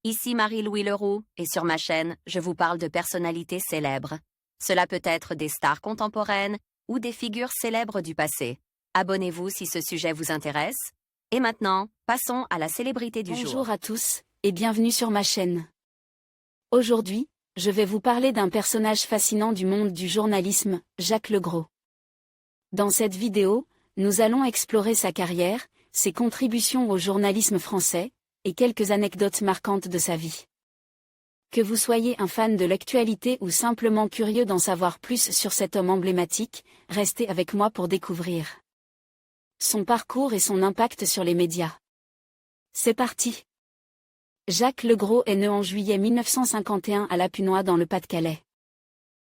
Ici Marie-Louis Leroux, et sur ma chaîne, je vous parle de personnalités célèbres. Cela peut être des stars contemporaines ou des figures célèbres du passé. Abonnez-vous si ce sujet vous intéresse. Et maintenant, passons à la célébrité du jour. Bonjour à tous, et bienvenue sur ma chaîne. Aujourd'hui, je vais vous parler d'un personnage fascinant du monde du journalisme, Jacques Legros. Dans cette vidéo, nous allons explorer sa carrière, ses contributions au journalisme français, et quelques anecdotes marquantes de sa vie. Que vous soyez un fan de l'actualité ou simplement curieux d'en savoir plus sur cet homme emblématique, restez avec moi pour découvrir son parcours et son impact sur les médias. C'est parti! Jacques Legros est né en juillet 1951 à Lapunois dans le Pas-de-Calais.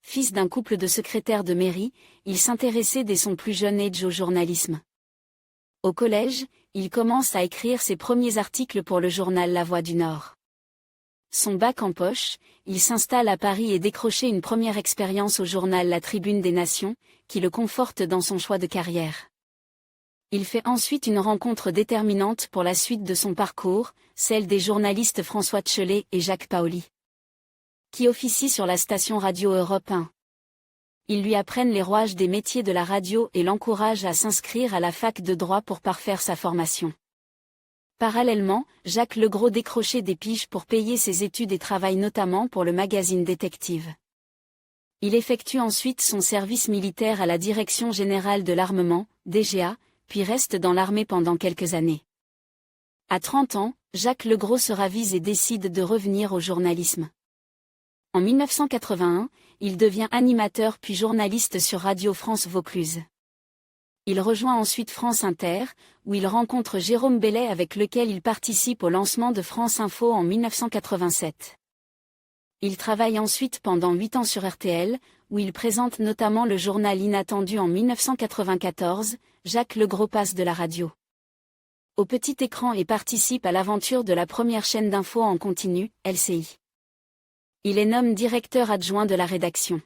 Fils d'un couple de secrétaires de mairie, il s'intéressait dès son plus jeune âge au journalisme. Au collège, il commence à écrire ses premiers articles pour le journal La Voix du Nord. Son bac en poche, il s'installe à Paris et décroche une première expérience au journal La Tribune des Nations, qui le conforte dans son choix de carrière. Il fait ensuite une rencontre déterminante pour la suite de son parcours, celle des journalistes François Tchelet et Jacques Paoli, qui officient sur la station radio Europe 1. Ils lui apprennent les rouages des métiers de la radio et l'encouragent à s'inscrire à la fac de droit pour parfaire sa formation. Parallèlement, Jacques Legros décrochait des piges pour payer ses études et travaille notamment pour le magazine Détective. Il effectue ensuite son service militaire à la Direction Générale de l'Armement, DGA, puis reste dans l'armée pendant quelques années. À 30 ans, Jacques Legros se ravise et décide de revenir au journalisme. En 1981, il devient animateur puis journaliste sur Radio France Vaucluse. Il rejoint ensuite France Inter, où il rencontre Jérôme Bellet avec lequel il participe au lancement de France Info en 1987. Il travaille ensuite pendant 8 ans sur RTL, où il présente notamment le journal Inattendu en 1994, Jacques Legros passe de la radio au petit écran et participe à l'aventure de la première chaîne d'info en continu, LCI. Il est nommé directeur adjoint de la rédaction.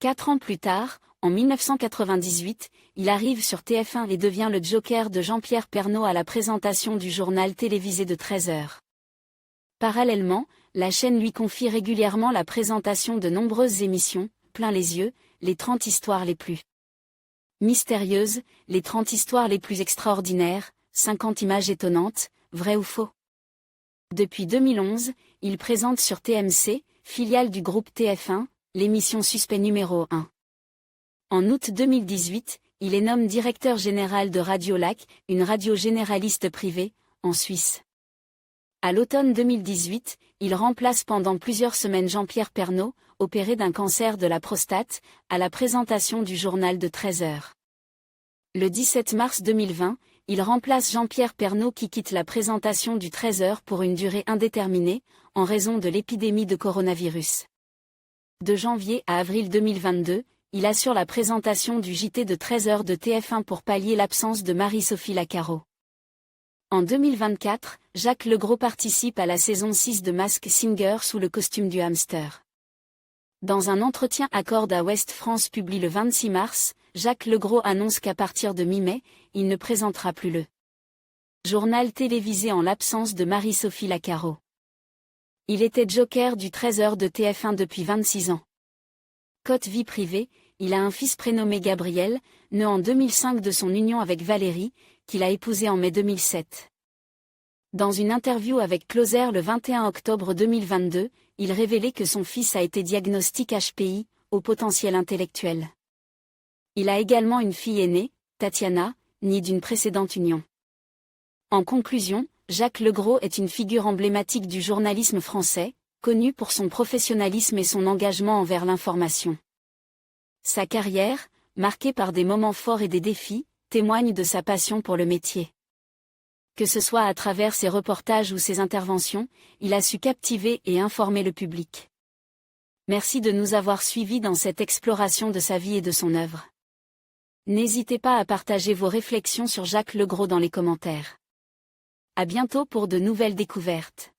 4 ans plus tard, en 1998, il arrive sur TF1 et devient le joker de Jean-Pierre Pernaut à la présentation du journal télévisé de 13h. Parallèlement, la chaîne lui confie régulièrement la présentation de nombreuses émissions, Plein les yeux, les 30 histoires les plus mystérieuses, les 30 histoires les plus extraordinaires, 50 images étonnantes, vraies ou faux. Depuis 2011, il présente sur TMC, filiale du groupe TF1, l'émission Suspect numéro 1. En août 2018, il est nommé directeur général de Radio Lac, une radio généraliste privée, en Suisse. À l'automne 2018, il remplace pendant plusieurs semaines Jean-Pierre Pernaut, opéré d'un cancer de la prostate, à la présentation du journal de 13h. Le 17 mars 2020, il remplace Jean-Pierre Pernaut qui quitte la présentation du 13h pour une durée indéterminée, en raison de l'épidémie de coronavirus. De janvier à avril 2022, il assure la présentation du JT de 13h de TF1 pour pallier l'absence de Marie-Sophie Lacaro. En 2024, Jacques Legros participe à la saison 6 de Masked Singer sous le costume du hamster. Dans un entretien accordé à Ouest France publié le 26 mars, Jacques Legros annonce qu'à partir de mi-mai, il ne présentera plus le journal télévisé en l'absence de Marie-Sophie Lacaro. Il était joker du 13h de TF1 depuis 26 ans. Côté vie privée, il a un fils prénommé Gabriel, né en 2005 de son union avec Valérie, qu'il a épousé en mai 2007. Dans une interview avec Closer le 21 octobre 2022, il révélait que son fils a été diagnostiqué HPI, au potentiel intellectuel. Il a également une fille aînée, Tatiana, née d'une précédente union. En conclusion, Jacques Legros est une figure emblématique du journalisme français, connu pour son professionnalisme et son engagement envers l'information. Sa carrière, marquée par des moments forts et des défis, témoigne de sa passion pour le métier. Que ce soit à travers ses reportages ou ses interventions, il a su captiver et informer le public. Merci de nous avoir suivis dans cette exploration de sa vie et de son œuvre. N'hésitez pas à partager vos réflexions sur Jacques Legros dans les commentaires. À bientôt pour de nouvelles découvertes.